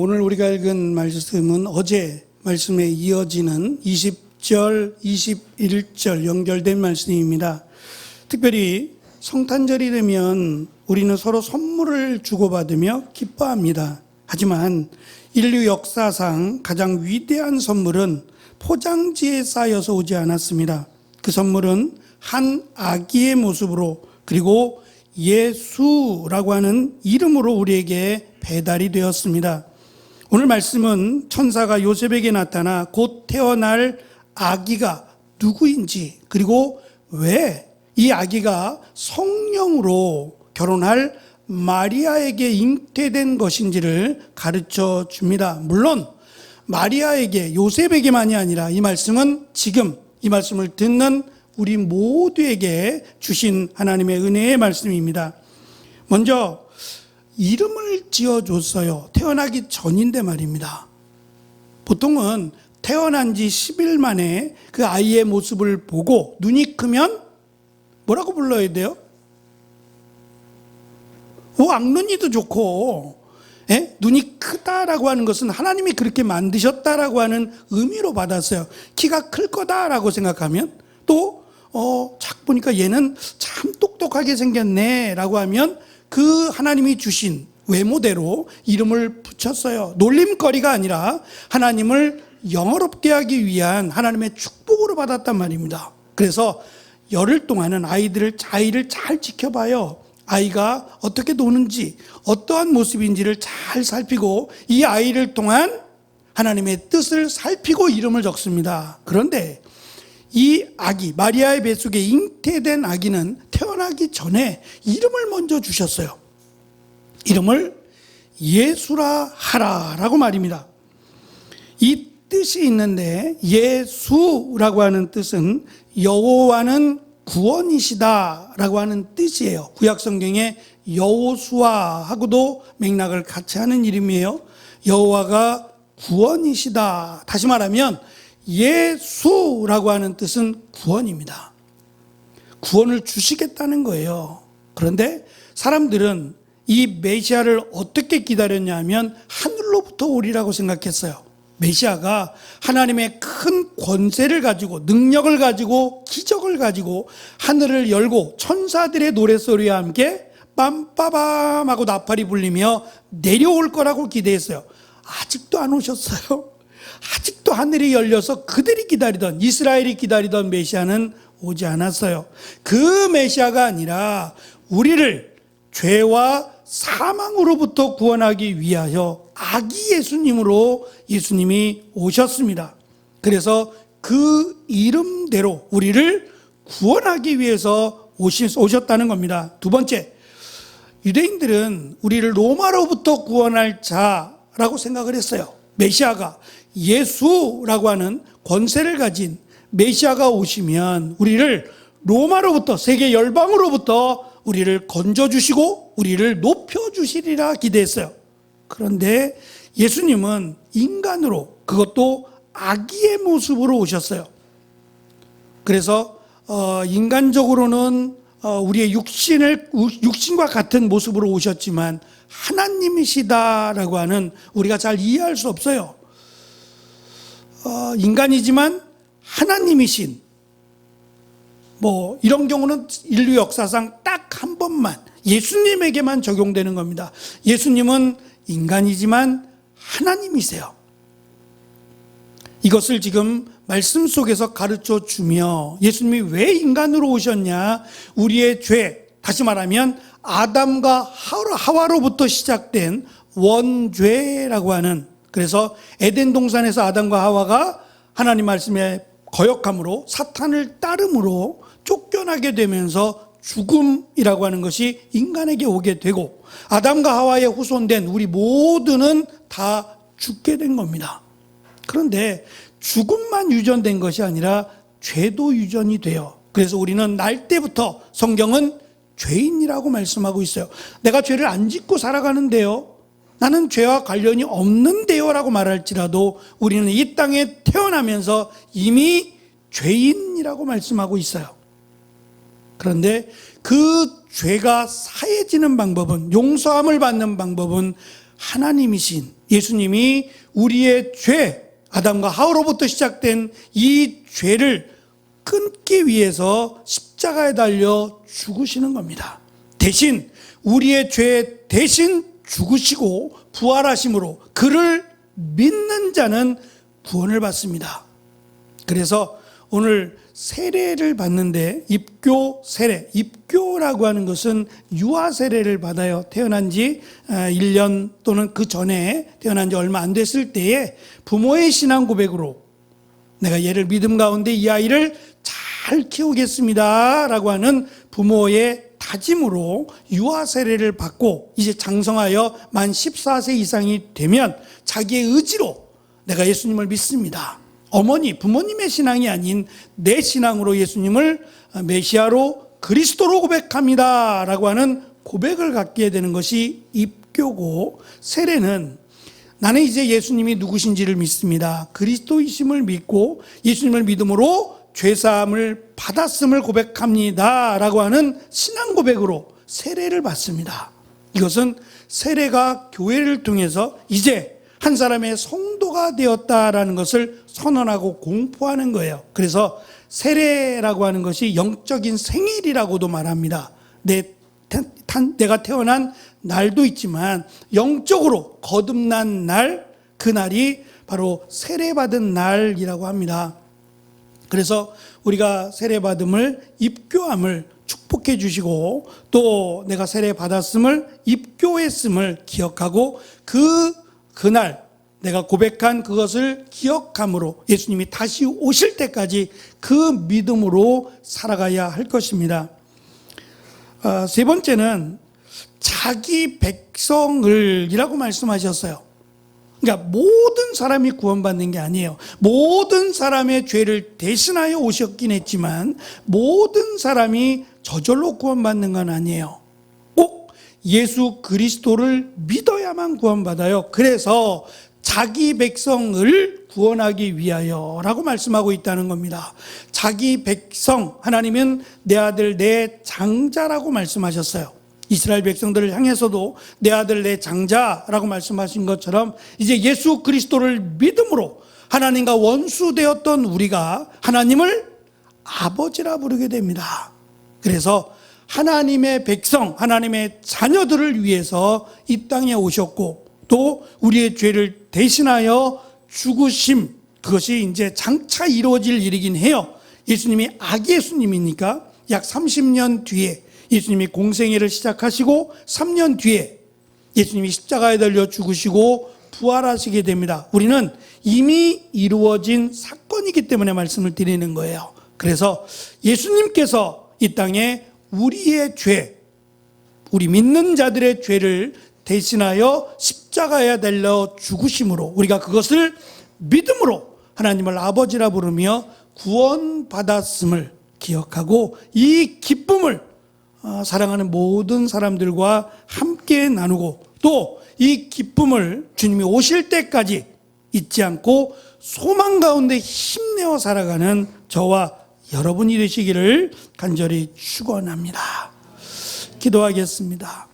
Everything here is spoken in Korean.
오늘 우리가 읽은 말씀은 어제 말씀에 이어지는 20절, 21절 연결된 말씀입니다. 특별히 성탄절이 되면 우리는 서로 선물을 주고받으며 기뻐합니다. 하지만 인류 역사상 가장 위대한 선물은 포장지에 쌓여서 오지 않았습니다. 그 선물은 한 아기의 모습으로 그리고 예수라고 하는 이름으로 우리에게 배달이 되었습니다. 오늘 말씀은 천사가 요셉에게 나타나 곧 태어날 아기가 누구인지 그리고 왜 이 아기가 성령으로 결혼할 마리아에게 잉태된 것인지를 가르쳐 줍니다. 물론 마리아에게 요셉에게만이 아니라 이 말씀은 지금 이 말씀을 듣는 우리 모두에게 주신 하나님의 은혜의 말씀입니다. 먼저 이름을 지어줬어요. 태어나기 전인데 말입니다. 보통은 태어난 지 10일 만에 그 아이의 모습을 보고 눈이 크면 뭐라고 불러야 돼요? 악눈이도 좋고, 눈이 크다라고 하는 것은 하나님이 그렇게 만드셨다라고 하는 의미로 받았어요. 키가 클 거다라고 생각하면 또 딱 보니까 얘는 참 똑똑하게 생겼네라고 하면 그 하나님이 주신 외모대로 이름을 붙였어요. 놀림거리가 아니라 하나님을 영어롭게 하기 위한 하나님의 축복으로 받았단 말입니다. 그래서 열흘 동안은 아이를 잘 지켜봐요. 아이가 어떻게 노는지 어떠한 모습인지를 잘 살피고 이 아이를 통한 하나님의 뜻을 살피고 이름을 적습니다. 그런데 이 아기 마리아의 뱃속에 잉태된 아기는 태어나기 전에 이름을 먼저 주셨어요. 이름을 예수라 하라라고 말입니다. 이 뜻이 있는데 예수라고 하는 뜻은 여호와는 구원이시다라고 하는 뜻이에요. 구약 성경에 여호수아하고도 맥락을 같이 하는 이름이에요. 여호와가 구원이시다. 다시 말하면 예수라고 하는 뜻은 구원입니다. 구원을 주시겠다는 거예요. 그런데 사람들은 이 메시아를 어떻게 기다렸냐 하면 하늘로부터 오리라고 생각했어요. 메시아가 하나님의 큰 권세를 가지고 능력을 가지고 기적을 가지고 하늘을 열고 천사들의 노랫소리와 함께 빰빠밤 하고 나팔이 불리며 내려올 거라고 기대했어요. 아직도 안 오셨어요. 아직도 하늘이 열려서 그들이 기다리던 이스라엘이 기다리던 메시아는 오지 않았어요. 그 메시아가 아니라 우리를 죄와 사망으로부터 구원하기 위하여 아기 예수님으로 예수님이 오셨습니다. 그래서 그 이름대로 우리를 구원하기 위해서 오셨다는 겁니다. 두 번째, 유대인들은 우리를 로마로부터 구원할 자라고 생각을 했어요. 메시아가 예수라고 하는 권세를 가진 메시아가 오시면 우리를 로마로부터 세계 열방으로부터 우리를 건져주시고 우리를 높여주시리라 기대했어요. 그런데 예수님은 인간으로 그것도 아기의 모습으로 오셨어요. 그래서 인간적으로는 우리의 육신과 같은 모습으로 오셨지만 하나님이시다라고 하는 우리가 잘 이해할 수 없어요. 인간이지만 하나님이신 이런 경우는 인류 역사상 딱 한 번만 예수님에게만 적용되는 겁니다. 예수님은 인간이지만 하나님이세요. 이것을 지금 말씀 속에서 가르쳐 주며 예수님이 왜 인간으로 오셨냐? 우리의 죄, 다시 말하면 아담과 하와로부터 시작된 원죄라고 하는, 그래서 에덴 동산에서 아담과 하와가 하나님 말씀에 거역함으로 사탄을 따름으로 쫓겨나게 되면서 죽음이라고 하는 것이 인간에게 오게 되고 아담과 하와의 후손된 우리 모두는 다 죽게 된 겁니다. 그런데 죽음만 유전된 것이 아니라 죄도 유전이 돼요. 그래서 우리는 날 때부터 성경은 죄인이라고 말씀하고 있어요. 내가 죄를 안 짓고 살아가는데요, 나는 죄와 관련이 없는데요 라고 말할지라도 우리는 이 땅에 태어나면서 이미 죄인이라고 말씀하고 있어요. 그런데 그 죄가 사해지는 방법은, 용서함을 받는 방법은 하나님이신 예수님이 우리의 죄, 아담과 하와로부터 시작된 이 죄를 끊기 위해서 십자가에 달려 죽으시는 겁니다. 대신 우리의 죄 대신 죽으시고 부활하심으로 그를 믿는 자는 구원을 받습니다. 그래서 오늘 세례를 받는데 입교 세례, 입교라고 하는 것은 유아 세례를 받아요. 태어난 지 1년 또는 그 전에 태어난 지 얼마 안 됐을 때에 부모의 신앙 고백으로 내가 얘를 믿음 가운데 이 아이를 잘 키우겠습니다 라고 하는 부모의 다짐으로 유아 세례를 받고 이제 장성하여 만 14세 이상이 되면 자기의 의지로 내가 예수님을 믿습니다. 어머니, 부모님의 신앙이 아닌 내 신앙으로 예수님을 메시아로 그리스도로 고백합니다 라고 하는 고백을 갖게 되는 것이 입교고, 세례는 나는 이제 예수님이 누구신지를 믿습니다. 그리스도이심을 믿고 예수님을 믿음으로 죄사함을 받았음을 고백합니다 라고 하는 신앙 고백으로 세례를 받습니다. 이것은 세례가 교회를 통해서 이제 한 사람의 성도가 되었다라는 것을 선언하고 공포하는 거예요. 그래서 세례라고 하는 것이 영적인 생일이라고도 말합니다. 내가 태어난 날도 있지만 영적으로 거듭난 날, 그날이 바로 세례받은 날이라고 합니다. 그래서 우리가 세례받음을 입교함을 축복해 주시고 또 내가 세례받았음을 입교했음을 기억하고 그날 내가 고백한 그것을 기억함으로 예수님이 다시 오실 때까지 그 믿음으로 살아가야 할 것입니다. 세 번째는 자기 백성을 이라고 말씀하셨어요. 그러니까 모든 사람이 구원받는 게 아니에요. 모든 사람의 죄를 대신하여 오셨긴 했지만 모든 사람이 저절로 구원받는 건 아니에요. 꼭 예수 그리스도를 믿어야만 구원받아요. 그래서 자기 백성을 구원하기 위하여라고 말씀하고 있다는 겁니다. 자기 백성, 하나님은 내 아들 내 장자라고 말씀하셨어요. 이스라엘 백성들을 향해서도 내 아들 내 장자라고 말씀하신 것처럼 이제 예수 그리스도를 믿음으로 하나님과 원수되었던 우리가 하나님을 아버지라 부르게 됩니다. 그래서 하나님의 백성, 하나님의 자녀들을 위해서 이 땅에 오셨고 또 우리의 죄를 대신하여 죽으심, 그것이 이제 장차 이루어질 일이긴 해요. 예수님이 아기 예수님이니까 약 30년 뒤에 예수님이 공생애를 시작하시고 3년 뒤에 예수님이 십자가에 달려 죽으시고 부활하시게 됩니다. 우리는 이미 이루어진 사건이기 때문에 말씀을 드리는 거예요. 그래서 예수님께서 이 땅에 우리의 죄, 우리 믿는 자들의 죄를 대신하여 십자가에 달려 죽으심으로 우리가 그것을 믿음으로 하나님을 아버지라 부르며 구원받았음을 기억하고 이 기쁨을 사랑하는 모든 사람들과 함께 나누고 또 이 기쁨을 주님이 오실 때까지 잊지 않고 소망 가운데 힘내어 살아가는 저와 여러분이 되시기를 간절히 축원합니다. 기도하겠습니다.